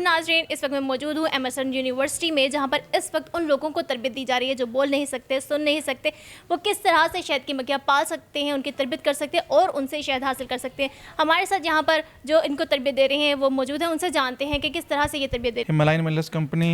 नाज़रीन, इस वक्त मैं मौजूद हूँ एमर्सन यूनिवर्सिटी में, जहाँ पर इस वक्त उन लोगों को तरबियत दी जा रही है जो बोल नहीं सकते, सुन नहीं सकते। वो किस तरह से शहद की मक्खियाँ पाल सकते हैं, उनकी तरबियत कर सकते हैं और उनसे शहद हासिल कर सकते हैं। हमारे साथ यहाँ पर जो इनको तरबियत दे रहे हैं वो मौजूद हैं, उनसे जानते हैं कि किस तरह से ये तरबियत दे रहे हैं। Himalayan wellness company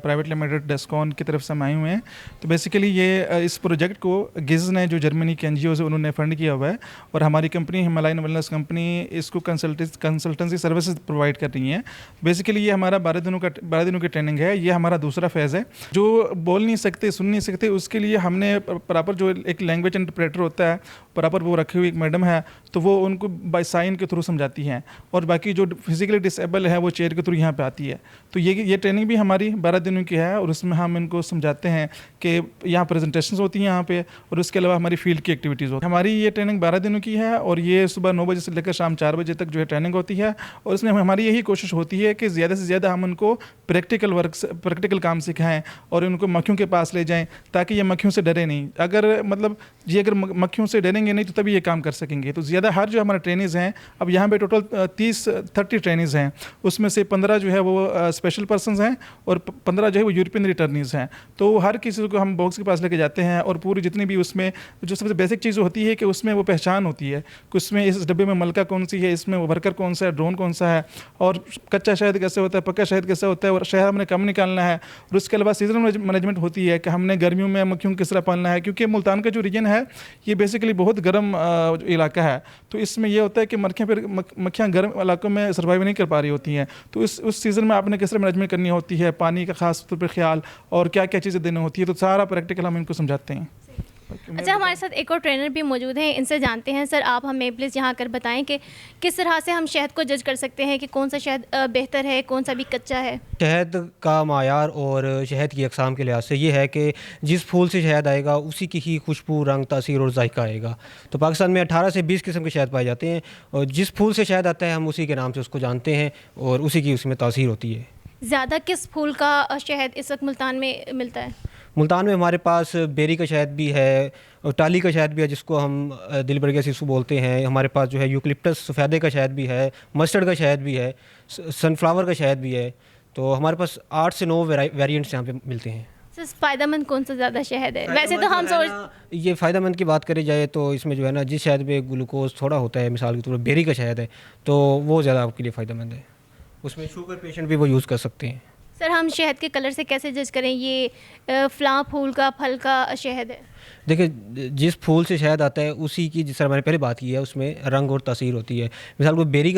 private limited Descon की तरफ से हम आए हुए हैं। तो बेसिकली ये इस प्रोजेक्ट को गिज़ ने, जो जर्मनी के NGO से, उन्होंने फंड किया हुआ है और हमारी कंपनी हिमालयन वेलनेस कंपनी इसको कंसल्टेंसी सर्विसेज प्रोवाइड कर रही है। बेसिकली ये हमारा 12 दिनों की ट्रेनिंग है। ये हमारा दूसरा फेज़ है। जो बोल नहीं सकते, सुन नहीं सकते, उसके लिए हमने प्रॉपर जो एक लैंग्वेज इंटरप्रेटर होता है, प्रॉपर वो रखी हुई एक मैडम है, तो वो उनको बाय साइन के थ्रू समझाती हैं। और बाकी जो फिजिकली डिसेबल है वो चेयर के थ्रू यहाँ पे आती है। तो ये ट्रेनिंग भी हमारी 12 दिनों की है और उसमें हम इनको समझाते हैं कि यहाँ प्रेजेंटेशंस होती हैं यहाँ पे, और उसके अलावा हमारी फील्ड की एक्टिविटीज़ होती है। हमारी ये ट्रेनिंग 12 दिनों की है और ये सुबह 9 बजे से लेकर शाम 4 बजे तक जो है ट्रेनिंग होती है। और इसमें हमारी यही कोशिश होती है कि ज़्यादा से ज़्यादा हम उनको प्रैक्टिकल काम सिखाएं और उनको मक्खियों के पास ले जाएं, ताकि ये मक्खियों से डरे नहीं। अगर मक्खियों से डरेंगे नहीं तो तभी ये काम कर सकेंगे। तो ज़्यादा हर जो हमारे ट्रेनिंग्स हैं, अब यहाँ पे टोटल 30 ट्रेनिंग्स हैं, उसमें से 15 जो है वो स्पेशल पर्सन्स हैं और 15 जो है वो यूरोपियन रिटर्नीज़ हैं। तो हर किसी को हम बॉक्स के पास लेके जाते हैं और पूरी जितनी भी उसमें जो सबसे बेसिक चीज़ होती है कि उसमें वो पहचान होती है कि उसमें इस डब्बे में मलका कौन सी है, इसमें वो वर्कर कौन सा है, ड्रोन कौन सा है, और कच्चा शहद कैसे होता है, पक्का शहद कैसे होता है, और शहद हमने कम निकालना है। और उसके अलावा सीजनल मैनेजमेंट होती है कि हमने गर्मियों में मक्खियों को किस तरह पालना है, क्योंकि मुल्तान का जो रीजन है ये बेसिकली बहुत गर्म इलाका है। तो इसमें यह होता है कि मक्खियाँ गर्म इलाकों में सर्वाइव नहीं कर पा रही होती हैं। तो उस सीज़न में आपने किस तरह मैनेजमेंट करनी होती है, पानी का खास तौर पर ख्याल, और क्या क्या चीज़ें देनी होती है, तो सारा प्रैक्टिकल हम इनको समझाते हैं। अच्छा, हमारे साथ एक और ट्रेनर भी मौजूद हैं, इनसे जानते हैं। सर, आप हमें प्लीज़ यहाँ कर बताएं कि किस तरह से हम शहद को जज कर सकते हैं कि कौन सा शहद बेहतर है, कौन सा भी कच्चा है। शहद का मायार और शहद की अक़साम के लिहाज से ये है कि जिस फूल से शहद आएगा उसी की ही खुशबू, रंग, तासीर और जायका आएगा। तो पाकिस्तान में 18 से 20 किस्म के शहद पाए जाते हैं और जिस फूल से शहद आता है हम उसी के नाम से उसको जानते हैं और उसी की उसमें तासीर होती है। ज़्यादा किस फूल का शहद इस वक्त मुल्तान में मिलता है? मुल्तान में हमारे पास बेरी का शहद भी है और टाली का शहद भी है, जिसको हम दिलबरगिया सिसु बोलते हैं। हमारे पास जो है यूकलिप्टस सफ़ेदे का शहद भी है, मस्टर्ड का शहद भी है, सनफ्लावर का शहद भी है। तो हमारे पास 8 से 9 वेरिएंट्स यहाँ पे मिलते हैं। फ़ायदेमंद कौन सा ज़्यादा शहद है? वैसे तो हम ये फ़ायदेमंद की बात करी जाए तो इसमें जो है ना, जिस शहद में ग्लूकोज थोड़ा होता है, मिसाल के तौर पर बेरी का शहद है, तो वो ज़्यादा आपके लिए फ़ायदेमंद है। उसमें शुगर पेशेंट भी वो यूज़ कर सकते हैं। सर, हम शहद के कलर से कैसे जज करें ये फ़्लावर फूल का, फल का शहद है? देखिए, जिस फूल से शहद आता है उसी की, जिस तरह मैंने पहले बात की है, उसमें रंग और तासीर होती है। मिसाल को बेरी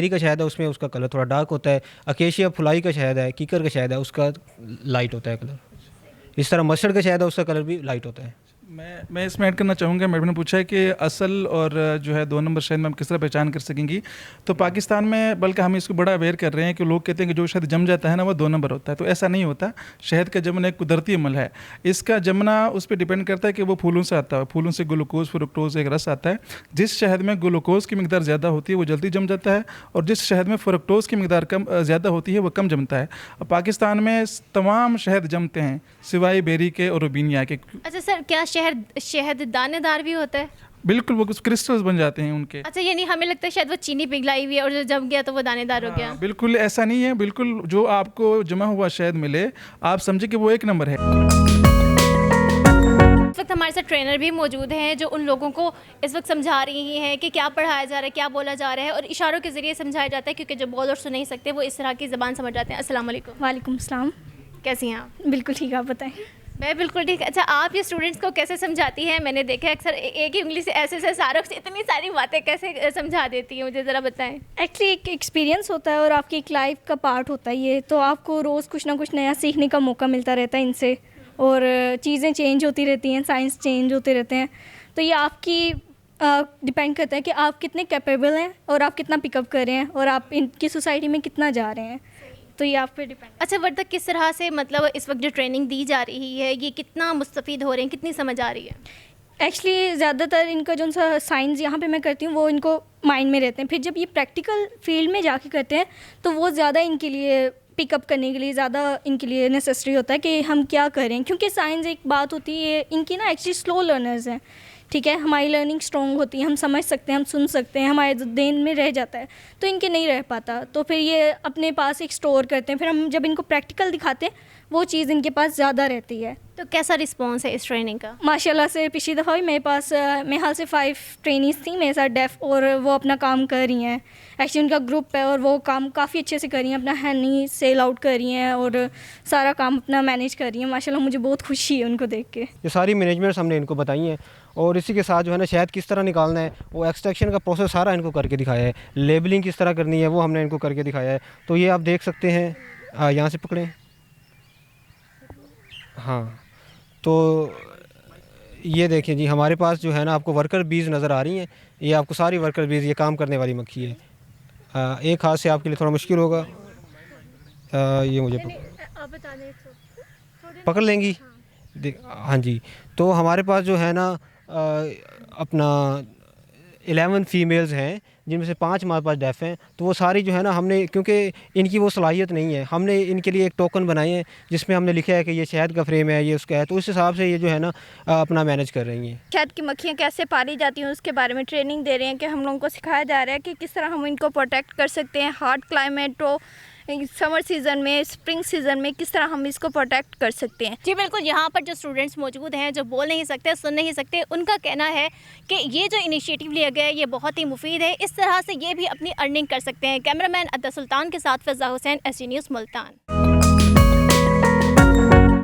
का शहद है, उसमें उसका कलर थोड़ा डार्क होता है। अकेशिया फुलाई का शहद है, कीकर का शहद है, उसका लाइट होता है कलर। इस तरह मस्टर्ड का शहद है, उसका कलर भी लाइट होता है। मैं इसमें ऐड करना चाहूँगा, मैडम ने पूछा है कि असल और जो है 2 नंबर शहद में हम किस तरह पहचान कर सकेंगी। तो पाकिस्तान में बल्कि हम इसको बड़ा अवेयर कर रहे हैं कि लोग कहते हैं कि जो शहद जम जाता है ना वो 2 नंबर होता है। तो ऐसा नहीं होता। शहद का जमना एक कुदरती अमल है। इसका जमना उस पर डिपेंड करता है कि वो फूलों से आता है। फूलों से ग्लूकोज, फ्रुक्टोज एक रस आता है। जिस शहद में ग्लूकोज की मिकदार ज़्यादा होती है वो जल्दी जम जाता है, और जिस शहद में फ्रुक्टोज की मिकदार कम ज़्यादा होती है वो कम जमता है। पाकिस्तान में तमाम शहद जमते हैं सिवाय बेरी के और रूबीनिया के। अच्छा सर, क्या शहद दानेदार भी होता है? बिल्कुल, वो क्रिस्टल्स बन जाते हैं उनके। अच्छा, यानी हमें लगता है शायद वो चीनी पिघलाई हुई है और जो जम गया तो वो दानेदार हो गया। बिल्कुल ऐसा नहीं है। बिल्कुल जो आपको जमा हुआ शहद मिले, आप समझे कि वो 1 नंबर है। इस वक्त हमारे साथ ट्रेनर भी मौजूद हैं जो उन लोगों को इस वक्त समझा रही हैं कि क्या पढ़ाया जा रहा है, क्या बोला जा रहा है, और इशारों के ज़रिए समझाया जाता है, क्योंकि जो बोल और सुन नहीं सकते वो इस तरह की ज़बान समझ जाते हैं। अस्सलाम वालेकुम। वालेकुम सलाम। कैसी हैं आप? बिल्कुल ठीक, आप बताएं। मैं बिल्कुल ठीक। अच्छा, आप ये स्टूडेंट्स को कैसे समझाती हैं? मैंने देखा है अक्सर एक ही उंगली से ऐसे सारों से इतनी सारी बातें कैसे समझा देती हैं, मुझे ज़रा बताएं। एक्चुअली एक एक्सपीरियंस होता है और आपकी एक लाइफ का पार्ट होता है ये, तो आपको रोज़ कुछ ना कुछ नया सीखने का मौका मिलता रहता है इनसे, और चीज़ें चेंज होती रहती हैं, साइंस चेंज होते रहते हैं। तो ये आपकी डिपेंड करता है कि आप कितने कैपेबल हैं और आप कितना पिकअप कर रहे हैं और आप इनकी सोसाइटी में कितना जा रहे हैं, तो ये आप पे डिपेंड। अच्छा वर्दा, किस तरह से मतलब इस वक्त जो ट्रेनिंग दी जा रही है ये कितना मुस्तफ़ीद हो रहे हैं, कितनी समझ आ रही है? एक्चुअली ज़्यादातर इनका जो सा साइंस यहाँ पे मैं करती हूँ वो इनको माइंड में रहते हैं। फिर जब ये प्रैक्टिकल फील्ड में जाके करते हैं तो वो ज़्यादा इनके लिए पिकअप करने के लिए ज़्यादा इनके लिए नेसेसरी होता है कि हम क्या करें, क्योंकि साइंस एक बात होती है, इनकी ना एक्चुअली स्लो लर्नर्स हैं। ठीक है, हमारी लर्निंग स्ट्रॉन्ग होती है, हम समझ सकते हैं, हम सुन सकते हैं, हमारे देन में रह जाता है। तो इनके नहीं रह पाता, तो फिर ये अपने पास एक स्टोर करते हैं, फिर हम जब इनको प्रैक्टिकल दिखाते हैं वो चीज़ इनके पास ज़्यादा रहती है। तो कैसा रिस्पॉन्स है इस ट्रेनिंग का? माशाल्लाह से पिछली दफ़ा भी मेरे पास मेरे हाल से 5 ट्रेनीज़ थी मेरे साथ डेफ, और वो अपना काम कर रही हैं। एक्चुअली उनका ग्रुप है और वो काम काफ़ी अच्छे से कर रही हैं, अपना हैनी सेल आउट कर रही हैं और सारा काम अपना मैनेज कर रही हैं। माशाल्लाह मुझे बहुत खुशी है उनको देख के। ये सारी मैनेजमेंट्स हमने इनको बताई हैं, और इसी के साथ जो है ना शहद किस तरह निकालना है, वो एक्सट्रैक्शन का प्रोसेस सारा इनको करके दिखाया है। लेबलिंग किस तरह करनी है वो हमने इनको करके दिखाया है। तो ये आप देख सकते हैं, यहाँ से पकड़ें। हाँ, तो ये देखिए जी, हमारे पास जो है ना आपको वर्कर बीज नज़र आ रही हैं। ये आपको सारी वर्कर बीज, ये काम करने वाली मक्खी है। एक हाथ से आपके लिए थोड़ा मुश्किल होगा, ये मुझे पकड़ लेंगी। हाँ जी, तो हमारे पास जो है ना अपना 11 फीमेल्स हैं, जिनमें से 5 हमारे पास डेफ हैं। तो वो सारी जो है ना हमने, क्योंकि इनकी वो सलाहियत नहीं है, हमने इनके लिए एक टोकन बनाए हैं जिसमें हमने लिखा है कि ये शहद का फ्रेम है, ये उसका है। तो उस हिसाब से ये जो है ना अपना मैनेज कर रही हैं। शहद की मक्खियाँ कैसे पाली जाती हैं उसके बारे में ट्रेनिंग दे रहे हैं, कि हम लोगों को सिखाया जा रहा है कि किस तरह हम इनको प्रोटेक्ट कर सकते हैं। हार्ड क्लाइमेट हो, समर सीज़न में, स्प्रिंग सीज़न में किस तरह हम इसको प्रोटेक्ट कर सकते हैं। जी बिल्कुल, यहाँ पर जो स्टूडेंट्स मौजूद हैं जो बोल नहीं सकते, सुन नहीं सकते, उनका कहना है कि ये जो इनिशिएटिव लिया गया है ये बहुत ही मुफीद है। इस तरह से ये भी अपनी अर्निंग कर सकते हैं। कैमरामैन अद्दा सुल्तान के साथ फ़ज़ा हुसैन, SG न्यूज़ मुल्तान।